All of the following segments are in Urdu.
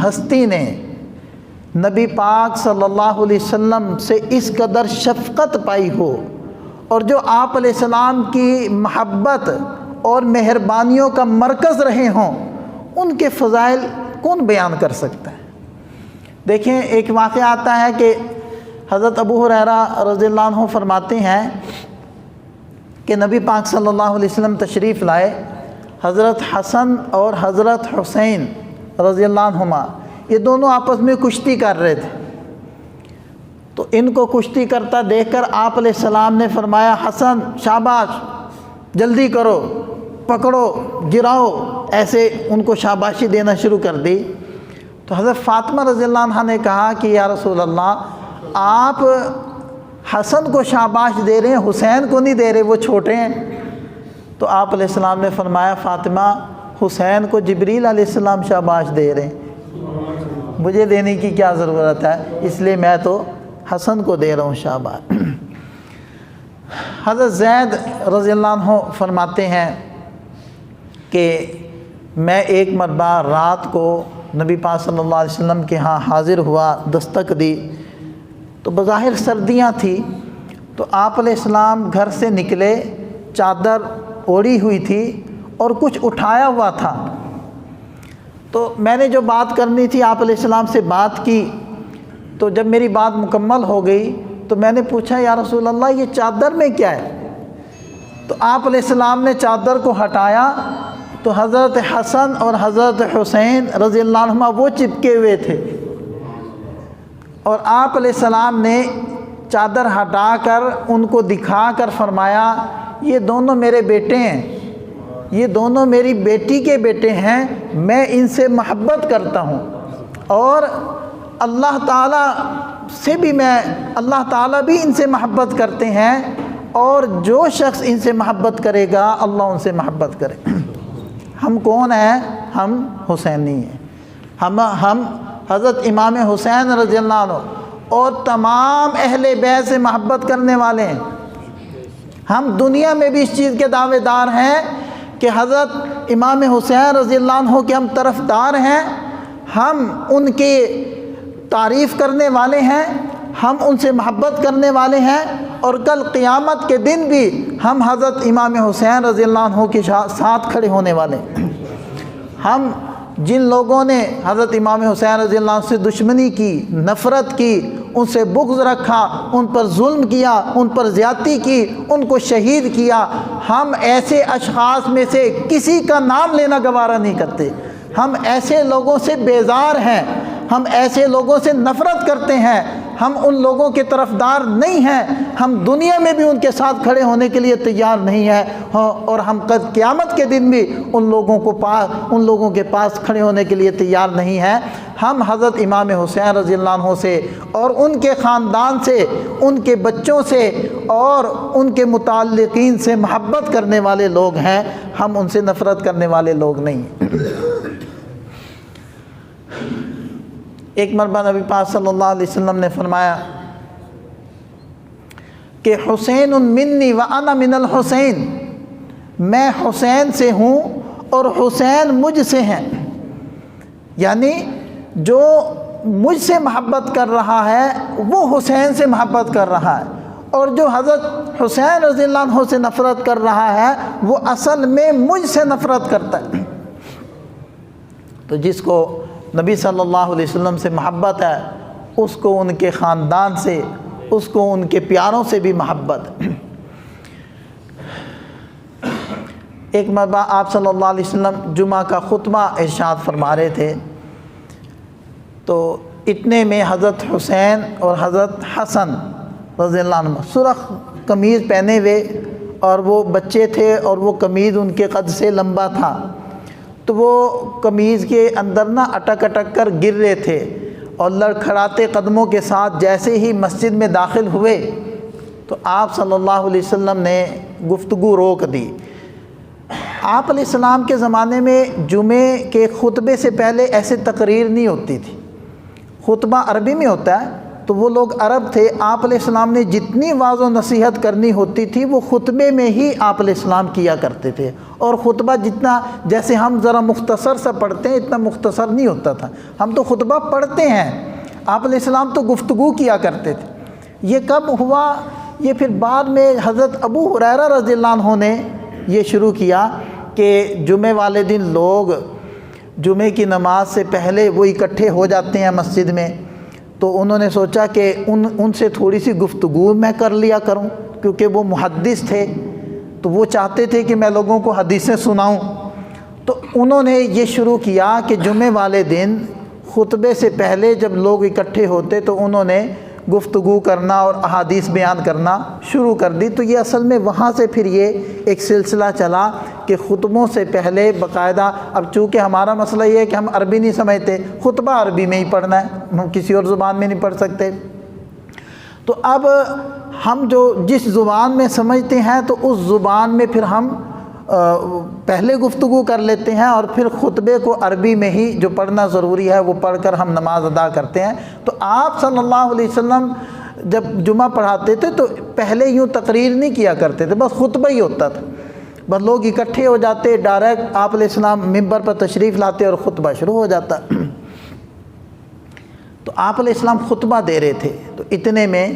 ہستی نے نبی پاک صلی اللہ علیہ وسلم سے اس قدر شفقت پائی ہو اور جو آپ علیہ السلام کی محبت اور مہربانیوں کا مرکز رہے ہوں، ان کے فضائل کون بیان کر سکتا ہے؟ دیکھیں، ایک واقعہ آتا ہے کہ حضرت ابو ہریرہ رضی اللہ عنہ فرماتے ہیں کہ نبی پاک صلی اللہ علیہ وسلم تشریف لائے، حضرت حسن اور حضرت حسین رضی اللہ عنہما یہ دونوں آپس میں کشتی کر رہے تھے۔ تو ان کو کشتی کرتا دیکھ کر آپ علیہ السلام نے فرمایا، حسن شاباش، جلدی کرو، پکڑو، گراؤ، ایسے ان کو شاباشی دینا شروع کر دی۔ تو حضرت فاطمہ رضی اللہ عنہ نے کہا کہ یا رسول اللہ، آپ حسن کو شاباش دے رہے ہیں، حسین کو نہیں دے رہے، وہ چھوٹے ہیں۔ تو آپ علیہ السلام نے فرمایا، فاطمہ، حسین کو جبریل علیہ السلام شاباش دے رہے ہیں، مجھے دینے کی کیا ضرورت ہے، اس لیے میں تو حسن کو دے رہا ہوں شاباش۔ حضرت زید رضی اللہ عنہ فرماتے ہیں کہ میں ایک مرتبہ رات کو نبی پاک صلی اللہ علیہ وسلم کے ہاں حاضر ہوا، دستک دی، تو بظاہر سردیاں تھی، تو آپ علیہ السلام گھر سے نکلے، چادر اوڑھی ہوئی تھی اور کچھ اٹھایا ہوا تھا۔ تو میں نے جو بات کرنی تھی آپ علیہ السلام سے بات کی، تو جب میری بات مکمل ہو گئی تو میں نے پوچھا، یا رسول اللہ، یہ چادر میں کیا ہے؟ تو آپ علیہ السلام نے چادر کو ہٹایا تو حضرت حسن اور حضرت حسین رضی اللہ عنہما وہ چپکے ہوئے تھے، اور آپ علیہ السلام نے چادر ہٹا کر ان کو دکھا کر فرمایا، یہ دونوں میرے بیٹے ہیں، یہ دونوں میری بیٹی کے بیٹے ہیں، میں ان سے محبت کرتا ہوں، اور اللہ تعالیٰ سے بھی اللہ تعالیٰ بھی ان سے محبت کرتے ہیں، اور جو شخص ان سے محبت کرے گا اللہ ان سے محبت کرے۔ ہم کون ہیں؟ ہم حسینی ہیں، ہم حضرت امام حسین رضی اللہ عنہ اور تمام اہل بیت سے محبت کرنے والے ہیں۔ ہم دنیا میں بھی اس چیز کے دعوے دار ہیں کہ حضرت امام حسین رضی اللہ عنہ کے ہم طرفدار ہیں، ہم ان کی تعریف کرنے والے ہیں، ہم ان سے محبت کرنے والے ہیں، اور کل قیامت کے دن بھی ہم حضرت امام حسین رضی اللہ عنہ کے ساتھ کھڑے ہونے والے ہیں۔ ہم جن لوگوں نے حضرت امام حسین رضی اللہ عنہ سے دشمنی کی، نفرت کی، ان سے بغض رکھا، ان پر ظلم کیا، ان پر زیادتی کی، ان کو شہید کیا، ہم ایسے اشخاص میں سے کسی کا نام لینا گوارا نہیں کرتے۔ ہم ایسے لوگوں سے بیزار ہیں، ہم ایسے لوگوں سے نفرت کرتے ہیں، ہم ان لوگوں کے طرفدار نہیں ہیں، ہم دنیا میں بھی ان کے ساتھ کھڑے ہونے کے لیے تیار نہیں ہیں، اور ہم قیامت کے دن بھی ان لوگوں کے پاس کھڑے ہونے کے لیے تیار نہیں ہیں۔ ہم حضرت امام حسین رضی اللہ عنہ سے اور ان کے خاندان سے، ان کے بچوں سے اور ان کے متعلقین سے محبت کرنے والے لوگ ہیں، ہم ان سے نفرت کرنے والے لوگ نہیں ہیں۔ ایک مرتبہ نبی پاک صلی اللہ علیہ وسلم نے فرمایا کہ حسین منی وانا من الحسین، میں حسین سے ہوں اور حسین مجھ سے ہیں، یعنی جو مجھ سے محبت کر رہا ہے وہ حسین سے محبت کر رہا ہے، اور جو حضرت حسین رضی اللہ عنہ سے نفرت کر رہا ہے وہ اصل میں مجھ سے نفرت کرتا ہے۔ تو جس کو نبی صلی اللہ علیہ وسلم سے محبت ہے اس کو ان کے خاندان سے، اس کو ان کے پیاروں سے بھی محبت۔ ایک مرتبہ آپ صلی اللہ علیہ وسلم جمعہ کا خطبہ ارشاد فرما رہے تھے، تو اتنے میں حضرت حسین اور حضرت حسن رضی اللہ عنہ سرخ قمیض پہنے ہوئے، اور وہ بچے تھے اور وہ قمیض ان کے قد سے لمبا تھا، تو وہ قمیض کے اندر اٹک اٹک کر گر رہے تھے، اور لڑکھڑاتے قدموں کے ساتھ جیسے ہی مسجد میں داخل ہوئے تو آپ صلی اللہ علیہ وسلم نے گفتگو روک دی۔ آپ علیہ السلام کے زمانے میں جمعے کے خطبے سے پہلے ایسے تقریر نہیں ہوتی تھی، خطبہ عربی میں ہوتا ہے تو وہ لوگ عرب تھے، آپ علیہ السلام نے جتنی واعظ و نصیحت کرنی ہوتی تھی وہ خطبے میں ہی آپ علیہ السلام کیا کرتے تھے، اور خطبہ جتنا جیسے ہم ذرا مختصر سا پڑھتے ہیں اتنا مختصر نہیں ہوتا تھا، ہم تو خطبہ پڑھتے ہیں، آپ علیہ السلام تو گفتگو کیا کرتے تھے۔ یہ کب ہوا؟ یہ پھر بعد میں حضرت ابو ہریرہ رضی اللہ عنہ نے یہ شروع کیا کہ جمعہ والے دن لوگ جمعہ کی نماز سے پہلے وہ اکٹھے ہو جاتے ہیں مسجد میں، تو انہوں نے سوچا کہ ان سے تھوڑی سی گفتگو میں کر لیا کروں، کیونکہ وہ محدث تھے تو وہ چاہتے تھے کہ میں لوگوں کو حدیثیں سناؤں۔ تو انہوں نے یہ شروع کیا کہ جمعہ والے دن خطبے سے پہلے جب لوگ اکٹھے ہوتے تو انہوں نے گفتگو کرنا اور احادیث بیان کرنا شروع کر دی۔ تو یہ اصل میں وہاں سے پھر یہ ایک سلسلہ چلا کہ خطبوں سے پہلے باقاعدہ، اب چونکہ ہمارا مسئلہ یہ ہے کہ ہم عربی نہیں سمجھتے، خطبہ عربی میں ہی پڑھنا ہے، ہم کسی اور زبان میں نہیں پڑھ سکتے، تو اب ہم جو جس زبان میں سمجھتے ہیں تو اس زبان میں پھر ہم پہلے گفتگو کر لیتے ہیں اور پھر خطبے کو عربی میں ہی جو پڑھنا ضروری ہے وہ پڑھ کر ہم نماز ادا کرتے ہیں۔ تو آپ صلی اللہ علیہ وسلم جب جمعہ پڑھاتے تھے تو پہلے یوں تقریر نہیں کیا کرتے تھے، بس خطبہ ہی ہوتا تھا، بس لوگ اکٹھے ہو جاتے، ڈائریکٹ آپ علیہ السلام ممبر پر تشریف لاتے اور خطبہ شروع ہو جاتا۔ تو آپ علیہ السلام خطبہ دے رہے تھے، تو اتنے میں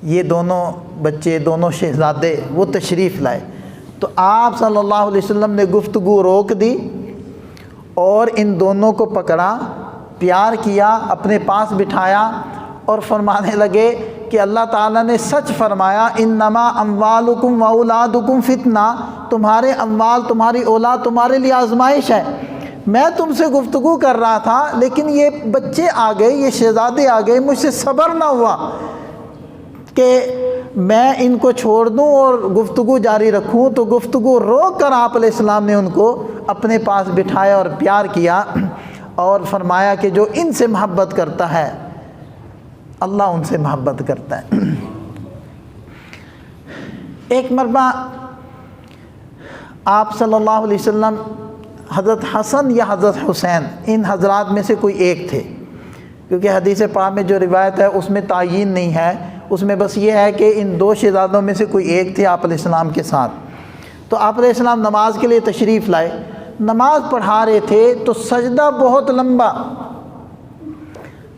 یہ دونوں بچے، دونوں شہزادے وہ تشریف لائے، تو آپ صلی اللہ علیہ وسلم نے گفتگو روک دی اور ان دونوں کو پکڑا، پیار کیا، اپنے پاس بٹھایا اور فرمانے لگے کہ اللہ تعالیٰ نے سچ فرمایا، انما اموالکم و اولادکم فتنہ، تمہارے اموال، تمہاری اولاد تمہارے لیے آزمائش ہے۔ میں تم سے گفتگو کر رہا تھا لیکن یہ بچے آ گئے، یہ شہزادے آ گئے، مجھ سے صبر نہ ہوا کہ میں ان کو چھوڑ دوں اور گفتگو جاری رکھوں، تو گفتگو روک کر آپ علیہ السلام نے ان کو اپنے پاس بٹھایا اور پیار کیا اور فرمایا کہ جو ان سے محبت کرتا ہے اللہ ان سے محبت کرتا ہے۔ ایک مرتبہ آپ صلی اللہ علیہ وسلم حضرت حسن یا حضرت حسین، ان حضرات میں سے کوئی ایک تھے، کیونکہ حدیث پاک میں جو روایت ہے اس میں تعیین نہیں ہے، اس میں بس یہ ہے کہ ان دو شہزادوں میں سے کوئی ایک تھے آپ علیہ السلام کے ساتھ۔ تو آپ علیہ السلام نماز کے لیے تشریف لائے، نماز پڑھا رہے تھے تو سجدہ بہت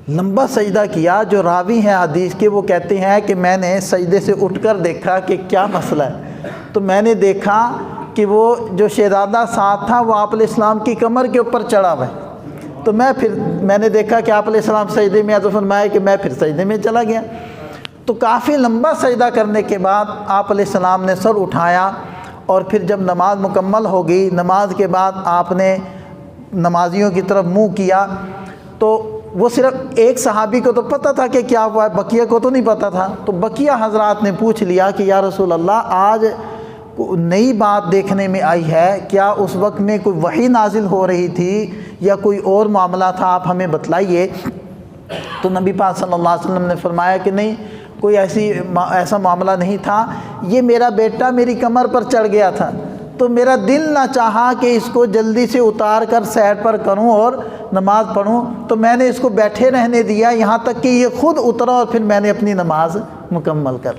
لمبا سجدہ کیا۔ جو راوی ہیں حدیث کے وہ کہتے ہیں کہ میں نے سجدے سے اٹھ کر دیکھا کہ کیا مسئلہ ہے، تو میں نے دیکھا کہ وہ جو شہزادہ ساتھ تھا وہ آپ علیہ السلام کی کمر کے اوپر چڑھا ہوا ہے، تو میں نے دیکھا کہ آپ علیہ السلام سجدے میں، تو فرمایا کہ میں پھر سجدے میں چلا گیا۔ تو کافی لمبا سجدہ کرنے کے بعد آپ علیہ السلام نے سر اٹھایا اور پھر جب نماز مکمل ہو گئی، نماز کے بعد آپ نے نمازیوں کی طرف منہ کیا، تو وہ صرف ایک صحابی کو تو پتہ تھا کہ کیا ہوا ہے، بقیہ کو تو نہیں پتہ تھا۔ تو بقیہ حضرات نے پوچھ لیا کہ یا رسول اللہ آج نئی بات دیکھنے میں آئی ہے، کیا اس وقت میں کوئی وحی نازل ہو رہی تھی یا کوئی اور معاملہ تھا، آپ ہمیں بتلائیے۔ تو نبی پاک صلی اللہ علیہ وسلم نے فرمایا کہ نہیں، کوئی ایسا معاملہ نہیں تھا، یہ میرا بیٹا میری کمر پر چڑھ گیا تھا، تو میرا دل نہ چاہا کہ اس کو جلدی سے اتار کر سائڈ پر کروں اور نماز پڑھوں، تو میں نے اس کو بیٹھے رہنے دیا یہاں تک کہ یہ خود اترا اور پھر میں نے اپنی نماز مکمل کر